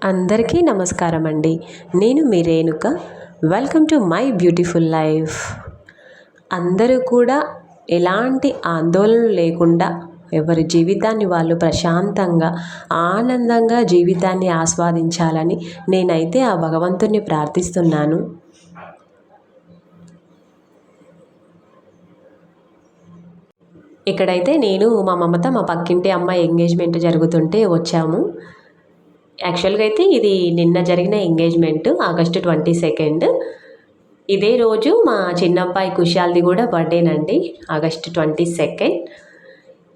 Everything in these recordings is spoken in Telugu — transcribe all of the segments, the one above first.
అందరికీ నమస్కారం అండి. నేను మీ Renuka. Welcome to my beautiful life. అందరూ కూడా ఎలాంటి ఆందోళనలు లేకుండా ఎవరి జీవితాన్ని వాళ్ళు ప్రశాంతంగా ఆనందంగా జీవితాన్ని ఆస్వాదించాలని నేనైతే ఆ భగవంతుణ్ణి ప్రార్థిస్తున్నాను. ఇక్కడైతే నేను మా మమత మా పక్కింటి అమ్మాయి ఎంగేజ్మెంట్ జరుగుతుంటే వచ్చాము. యాక్చువల్గా అయితే ఇది నిన్న జరిగిన ఎంగేజ్మెంట్ ఆగస్టు 22. ఇదే రోజు మా చిన్నబ్బాయి కుషాల్ది కూడా బర్త్డేనండి, ఆగస్టు 22.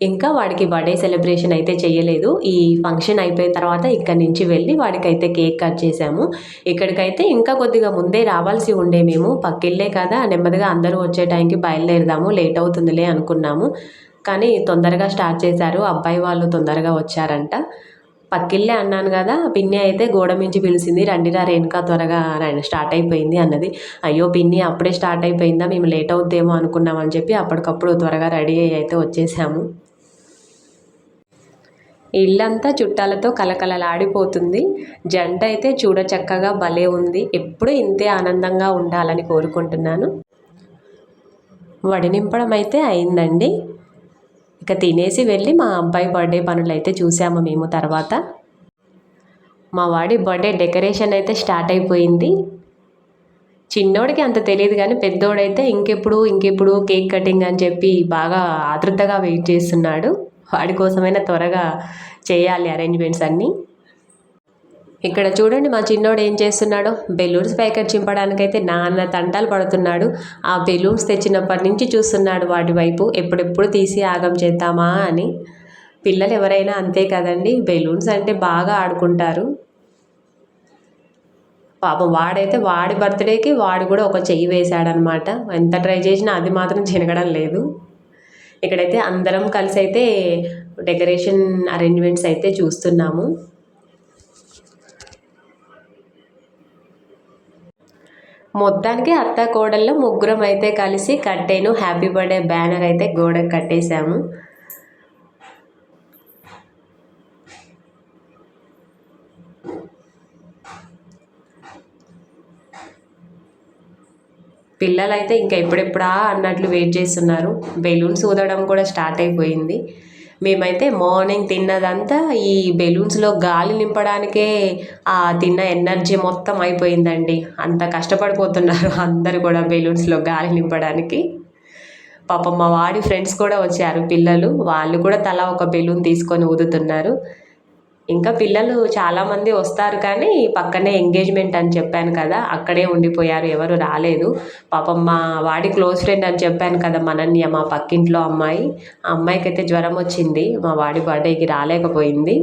ఇంకా వాడికి బర్త్డే సెలబ్రేషన్ అయితే చేయలేదు. ఈ ఫంక్షన్ అయిపోయిన తర్వాత ఇక్కడి నుంచి వెళ్ళి వాడికైతే కేక్ కట్ చేసాము. ఇక్కడికైతే ఇంకా కొద్దిగా ముందే రావాల్సి ఉండే, మేము పక్కిళ్ళే కదా, నెమ్మదిగా అందరూ వచ్చే టైంకి బయలుదేరదాము, లేట్ అవుతుందిలే అనుకున్నాము. కానీ తొందరగా స్టార్ట్ చేశారు, అబ్బాయి వాళ్ళు తొందరగా వచ్చారంట. పక్కిళ్ళే అన్నాను కదా, పిన్ని అయితే గోడ మించి పిలిచింది, రండిరా రేణుకా త్వరగా స్టార్ట్ అయిపోయింది అన్నది. అయ్యో పిన్ని అప్పుడే స్టార్ట్ అయిపోయిందా, మేము లేట్ అవుద్దేమో అనుకున్నామని చెప్పి అప్పటికప్పుడు త్వరగా రెడీ అయ్యి అయితే వచ్చేసాము. ఇల్లంతా చుట్టాలతో కలకలలాడిపోతుంది. జంట అయితే చూడ చక్కగా భలే ఉంది. ఎప్పుడు ఇంతే ఆనందంగా ఉండాలని కోరుకుంటున్నాను. వడి నింపడం అయితే అయిందండి. ఇక తినేసి వెళ్ళి మా అబ్బాయి బర్త్డే పనులు అయితే చూసాము మేము. తర్వాత మా వాడి బర్త్డే డెకరేషన్ అయితే స్టార్ట్ అయిపోయింది. చిన్నోడికి అంత తెలియదు కానీ పెద్దోడైతే ఇంకెప్పుడు కేక్ కటింగ్ అని చెప్పి బాగా ఆతృతగా వెయిట్ చేస్తున్నాడు. వాడి కోసమైనా త్వరగా చేయాలి అరేంజ్మెంట్స్ అన్నీ. ఇక్కడ చూడండి మా చిన్నోడు ఏం చేస్తున్నాడో, బెలూన్స్ ప్యాకెట్ చింపడానికైతే నాన్న తంటాలు పడుతున్నాడు. ఆ బెలూన్స్ తెచ్చినప్పటి నుంచి చూస్తున్నాడు వాటి వైపు, ఎప్పుడెప్పుడు తీసి ఆగం చేద్దామా అని. పిల్లలు ఎవరైనా అంతే కదండి, బెలూన్స్ అంటే బాగా ఆడుకుంటారు. పాపం వాడైతే వాడి బర్త్డేకి వాడు కూడా ఒక చెయ్యి వేశాడనమాట. ఎంత ట్రై చేసినా అది మాత్రం చినగడం లేదు. ఇక్కడైతే అందరం కలిసి అయితే డెకరేషన్ అరేంజ్మెంట్స్ అయితే చూస్తున్నాము. మొత్తానికి అత్త కోడల్లో ముగ్గురం అయితే కలిసి కట్టేను హ్యాపీ బర్త్డే బ్యానర్ అయితే గోడకు కట్టేశాము. పిల్లలైతే ఇంకా ఎప్పుడెప్పుడా అన్నట్లు వెయిట్ చేస్తున్నారు. బెలూన్స్ ఊదడం కూడా స్టార్ట్ అయిపోయింది. మేమైతే మార్నింగ్ తిన్నదంతా ఈ బెలూన్స్లో గాలి నింపడానికే ఆ తిన్న ఎనర్జీ మొత్తం అయిపోయిందండి. అంత కష్టపడిపోతున్నారు అందరూ కూడా బెలూన్స్లో గాలి నింపడానికి. పాపం మా వాడి ఫ్రెండ్స్ కూడా వచ్చారు పిల్లలు, వాళ్ళు కూడా తలా ఒక బెలూన్ తీసుకొని ఊదుతున్నారు. ఇంకా పిల్లలు చాలామంది వస్తారు కానీ పక్కనే ఎంగేజ్మెంట్ అని చెప్పాను కదా, అక్కడే ఉండిపోయారు, ఎవరు రాలేదు. పాపం మా వాడి క్లోజ్ ఫ్రెండ్ అని చెప్పాను కదా మనన్య, మా పక్కింట్లో అమ్మాయి, ఆ అమ్మాయికి అయితే జ్వరం వచ్చింది, మా వాడి బర్త్డేకి రాలేకపోయింది.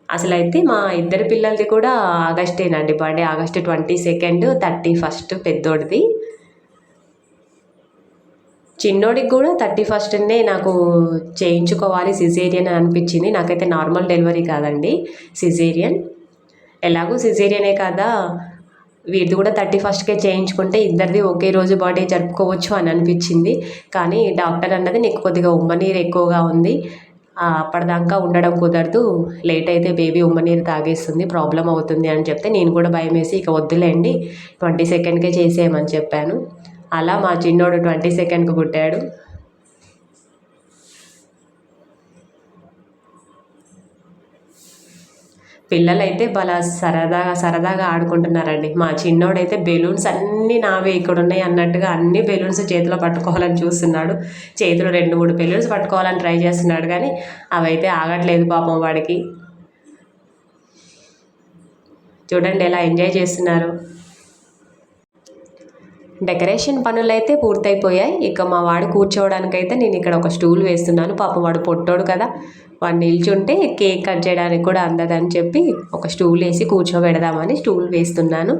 అసలైతే మా ఇద్దరు పిల్లలది కూడా ఆగస్టేనండి బర్త్డే, ఆగస్టు 22, 31 పెద్దోడిది. చిన్నోడికి కూడా 31నే నాకు చేయించుకోవాలి సిజేరియన్ అనిపించింది. నాకైతే నార్మల్ డెలివరీ కాదండి, సిజేరియన్. ఎలాగో సిజేరియనే కదా, వీడిది కూడా 31కే చేయించుకుంటే ఇద్దరిది ఒకే రోజు బర్త్డే జరుపుకోవచ్చు అని అనిపించింది. కానీ డాక్టర్ అన్నది నీకు కొద్దిగా ఉమ్మనీరు ఎక్కువగా ఉంది, అప్పటిదాకా ఉండడం కుదరదు, లేట్ అయితే బేబీ ఉమ్మనీరు తాగేస్తుంది, ప్రాబ్లం అవుతుంది అని చెప్తే నేను కూడా భయం వేసి ఇక వద్దులేండి 22కే చేసేయమని చెప్పాను. అలా మా చిన్నోడు 22కి పుట్టాడు. పిల్లలైతే భలా సరదాగా ఆడుకుంటున్నారండి. మా చిన్నోడైతే బెలూన్స్ అన్నీ నావే ఇక్కడ ఉన్నాయి అన్నట్టుగా అన్ని బెలూన్స్ చేతిలో పట్టుకోవాలని చూస్తున్నాడు. చేతిలో 2-3 బెలూన్స్ పట్టుకోవాలని ట్రై చేస్తున్నాడు కానీ అవైతే ఆగట్లేదు పాపం వాడికి. చూడండి ఎలా ఎంజాయ్ చేస్తున్నారు. డెకరేషన్ పనులు అయితే పూర్తయిపోయాయి. ఇక మా వాడు కూర్చోవడానికైతే నేను ఇక్కడ ఒక స్టూల్ వేస్తున్నాను. పాపం వాడు పొట్టోడు కదా, వాడు నిల్చుంటే కేక్ కట్ చేయడానికి కూడా అందదని చెప్పి ఒక స్టూల్ వేసి కూర్చోబెడదామని స్టూల్ వేస్తున్నాను.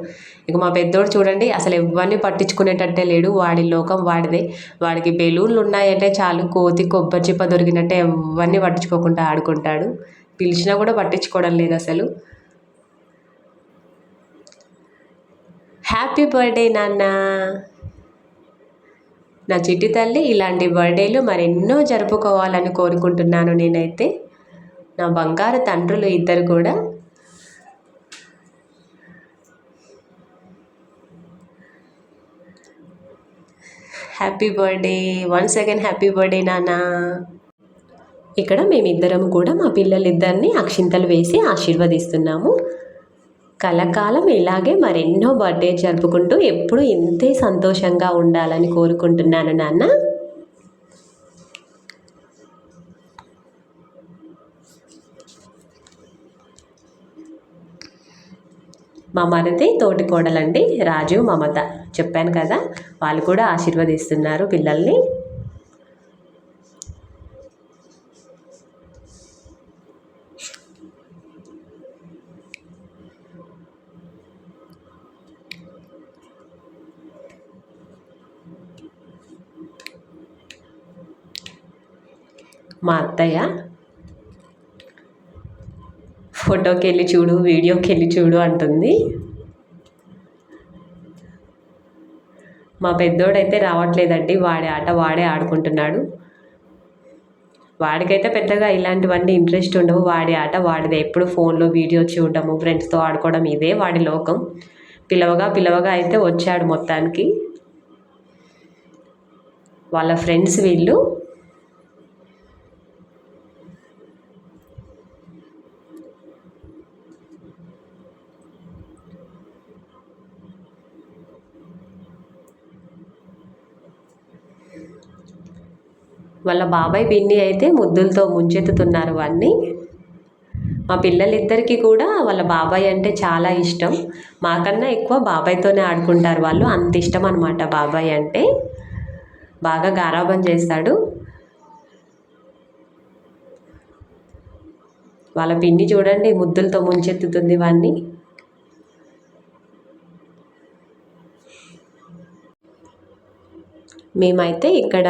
ఇక మా పెద్దోడు చూడండి అసలు ఎవరిని పట్టించుకునేటట్టే లేడు, వాడి లోకం వాడిదే. వాడికి బెలూన్లు ఉన్నాయంటే చాలు, కోతి కొబ్బరి చిప్ప దొరికినట్టే ఎవరిని పట్టించుకోకుండా ఆడుకుంటాడు. పిలిచినా కూడా పట్టించుకోవడం లేదు అసలు. హ్యాపీ బర్త్డే నాన్న. నా చిట్టి తల్లి ఇలాంటి బర్త్డేలు మరెన్నో జరుపుకోవాలని కోరుకుంటున్నాను నేనైతే. నా బంగారు తండ్రులు ఇద్దరు కూడా. Happy birthday, once again happy birthday నాన్న. ఇక్కడ మేమిద్దరం కూడా మా పిల్లలిద్దరిని అక్షింతలు వేసి ఆశీర్వదిస్తున్నాము. కలకాలం ఇలాగే మరెన్నో బర్త్డే జరుపుకుంటూ ఎప్పుడు ఇంతే సంతోషంగా ఉండాలని కోరుకుంటున్నాను నాన్న. మా మరిది తోటి కోడలండి రాజు మమత, చెప్పాను కదా, వాళ్ళు కూడా ఆశీర్వదిస్తున్నారు పిల్లల్ని. మా అత్తయ్య ఫోటోకి వెళ్ళి చూడు, వీడియోకి వెళ్ళి చూడు అంటుంది. మా పెద్దోడైతే రావట్లేదండి, వాడి ఆట వాడే ఆడుకుంటున్నాడు. వాడికైతే పెద్దగా ఇలాంటివన్నీ ఇంట్రెస్ట్ ఉండవు, వాడి ఆట వాడిదే. ఎప్పుడు ఫోన్లో వీడియో చూడడము, ఫ్రెండ్స్తో ఆడుకోవడం, ఇదే వాడి లోకం. పిలవగా అయితే వచ్చాడు మొత్తానికి. వాళ్ళ ఫ్రెండ్స్ వీళ్ళు. వాళ్ళ బాబాయ్ పిన్ని అయితే ముద్దులతో ముంచెత్తుతున్నారు వాడిని. మా పిల్లలిద్దరికీ కూడా వాళ్ళ బాబాయ్ అంటే చాలా ఇష్టం. మాకన్నా ఎక్కువ బాబాయ్తోనే ఆడుకుంటారు వాళ్ళు, అంత ఇష్టం అనమాట బాబాయ్ అంటే. బాగా గారాబం చేస్తాడు. వాళ్ళ పిన్ని చూడండి ముద్దులతో ముంచెత్తుతుంది వాడిని. మేమైతే ఇక్కడ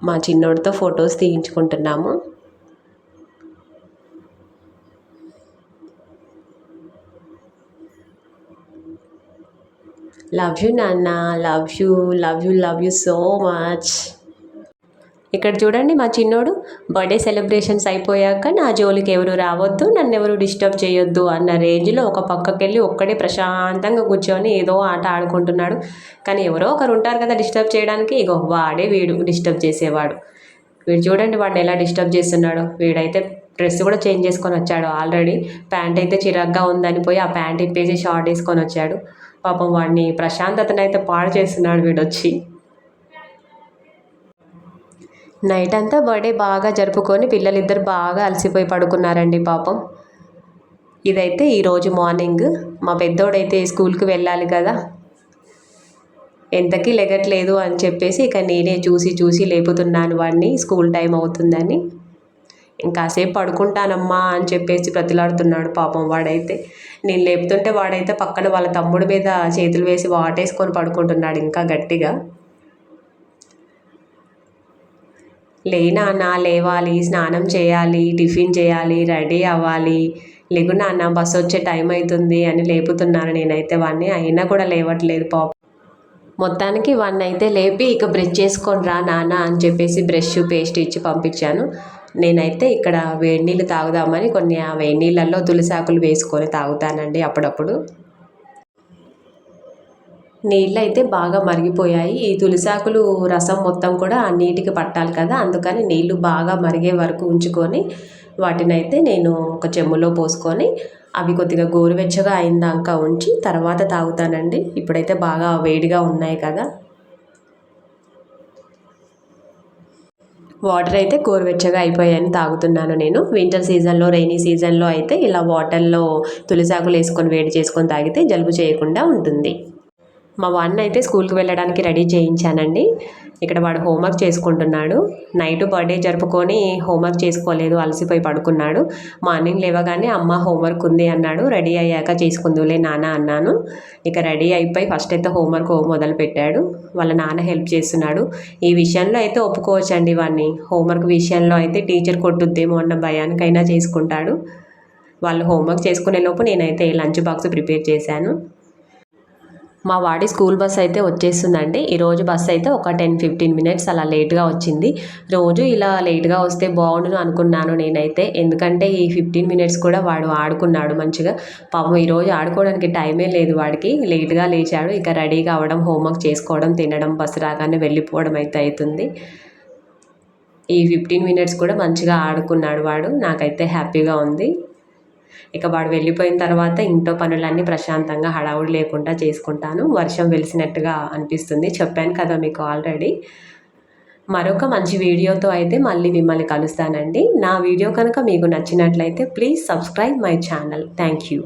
మా చిన్నోడితో ఫొటోస్ తీయించుకుంటున్నాము. లవ్ యూ నాన్న, love you love you love you so much. ఇక్కడ చూడండి మా చిన్నోడు బర్త్డే సెలబ్రేషన్స్ అయిపోయాక నా జోలికి ఎవరు రావద్దు, నన్ను ఎవరు డిస్టర్బ్ చేయొద్దు అన్న రేంజ్లో ఒక పక్కకి వెళ్ళి ఒక్కడే ప్రశాంతంగా కూర్చొని ఏదో ఆట ఆడుకుంటున్నాడు. కానీ ఎవరో ఒకరు ఉంటారు కదా డిస్టర్బ్ చేయడానికి, ఇగో వాడే వీడు డిస్టర్బ్ చేసేవాడు. వీడు చూడండి వాడిని ఎలా డిస్టర్బ్ చేస్తున్నాడు. వీడైతే డ్రెస్ కూడా చేంజ్ చేసుకొని వచ్చాడు ఆల్రెడీ. ప్యాంట్ అయితే చిరాగ్గా ఉందని పోయి ఆ ప్యాంట్ ఇప్పేసి షార్ట్ వేసుకొని వచ్చాడు. పాపం వాడిని ప్రశాంతతనైతే పాడు చేస్తున్నాడు వీడొచ్చి. నైట్ అంతా బర్త్డే బాగా జరుపుకొని పిల్లలిద్దరు బాగా అలసిపోయి పడుకున్నారండి పాపం. ఇదైతే ఈరోజు మార్నింగ్. మా పెద్దోడైతే స్కూల్కి వెళ్ళాలి కదా, ఎంతకీ లెగట్లేదు అని చెప్పేసి ఇక నేనే చూసి లేపుతున్నాను వాడిని, స్కూల్ టైం అవుతుందని. ఇంకాసేపు పడుకుంటానమ్మా అని చెప్పేసి బ్రతిలాడుతున్నాడు పాపం వాడైతే. నేను లేపుతుంటే వాడైతే పక్కన వాళ్ళ తమ్ముడి మీద చేతులు వేసి వాటేసుకొని పడుకుంటున్నాడు ఇంకా గట్టిగా. నాన్న లేవాలి, స్నానం చేయాలి, టిఫిన్ చేయాలి, రెడీ అవ్వాలి, లేకు నాన్న బస్సు వచ్చే టైం అవుతుంది అని లేపుతున్నాను నేనైతే వాడిని. అయినా కూడా లేవట్లేదు పాప. మొత్తానికి వాడిని అయితే లేపి ఇక బ్రష్ చేసుకొని రా నాన్న అని చెప్పేసి బ్రష్ పేస్ట్ ఇచ్చి పంపించాను. నేనైతే ఇక్కడ వేడి నీళ్ళు తాగుదామని కొన్ని ఆ వేడి నీళ్ళల్లో తులసాకులు వేసుకొని తాగుతానండి అప్పుడప్పుడు. నీళ్ళు అయితే బాగా మరిగిపోయాయి. ఈ తులసాకులు రసం మొత్తం కూడా ఆ నీటికి పట్టాలి కదా, అందుకని నీళ్ళు బాగా మరిగే వరకు ఉంచుకొని వాటినైతే నేను ఒక చెంబులో పోసుకొని అవి కొద్దిగా గోరువెచ్చగా అయిందాక ఉంచి తర్వాత తాగుతానండి. ఇప్పుడైతే బాగా వేడిగా ఉన్నాయి కదా. వాటర్ అయితే గోరువెచ్చగా అయిపోయాయని తాగుతున్నాను నేను. వింటర్ సీజన్లో, రైనీ సీజన్లో అయితే ఇలా వాటర్లో తులసాకులు వేసుకొని వేడి చేసుకొని తాగితే జలుబు చేయకుండా ఉంటుంది. మా వాడిని అయితే స్కూల్కి వెళ్ళడానికి రెడీ చేయించానండి. ఇక్కడ వాడు హోంవర్క్ చేసుకుంటున్నాడు. నైట్ బర్త్డే జరుపుకొని హోంవర్క్ చేసుకోలేదు, అలసిపోయి పడుకున్నాడు. మార్నింగ్ లేవగానే అమ్మ హోంవర్క్ ఉంది అన్నాడు. రెడీ అయ్యాక చేసుకుందులే నాన్న అన్నాను. ఇక రెడీ అయిపోయి ఫస్ట్ అయితే హోంవర్క్ మొదలు పెట్టాడు. వాళ్ళ నాన్న హెల్ప్ చేస్తున్నాడు. ఈ విషయంలో అయితే ఒప్పుకోవచ్చండి వాడిని. హోంవర్క్ విషయంలో అయితే టీచర్ కొట్టుద్దేమో అన్న భయానికైనా చేసుకుంటాడు. వాళ్ళు హోంవర్క్ చేసుకునే లోపు నేనైతే లంచ్ బాక్స్ ప్రిపేర్ చేశాను. మా వాడి స్కూల్ బస్ అయితే వచ్చేస్తుందండి. ఈరోజు బస్ అయితే ఒక 10-15 మినిట్స్ అలా లేట్గా వచ్చింది. రోజు ఇలా లేట్గా వస్తే బాగుండును అనుకున్నాను నేనైతే. ఎందుకంటే ఈ 15 మినిట్స్ కూడా వాడు ఆడుకున్నాడు మంచిగా. పాపం ఈరోజు ఆడుకోవడానికి టైమే లేదు వాడికి. లేట్గా లేచాడు. ఇక రెడీ కావడం, హోంవర్క్ చేసుకోవడం, తినడం, బస్సు రాగానే వెళ్ళిపోవడం అయితే అవుతుంది. ఈ 15 మినిట్స్ కూడా మంచిగా ఆడుకున్నాడు వాడు. నాకైతే హ్యాపీగా ఉంది. ఇక వాడు వెళ్ళిపోయిన తర్వాత ఇంట్లో పనులన్నీ ప్రశాంతంగా హడావుడి లేకుండా చేసుకుంటాను. వర్షం వెలిసినట్టుగా అనిపిస్తుంది. చెప్పాను కదా మీకు ఆల్రెడీ. మరొక మంచి వీడియోతో అయితే మళ్ళీ మిమ్మల్ని కలుస్తానండి. నా వీడియో కనుక మీకు నచ్చినట్లయితే please subscribe my channel. Thank you.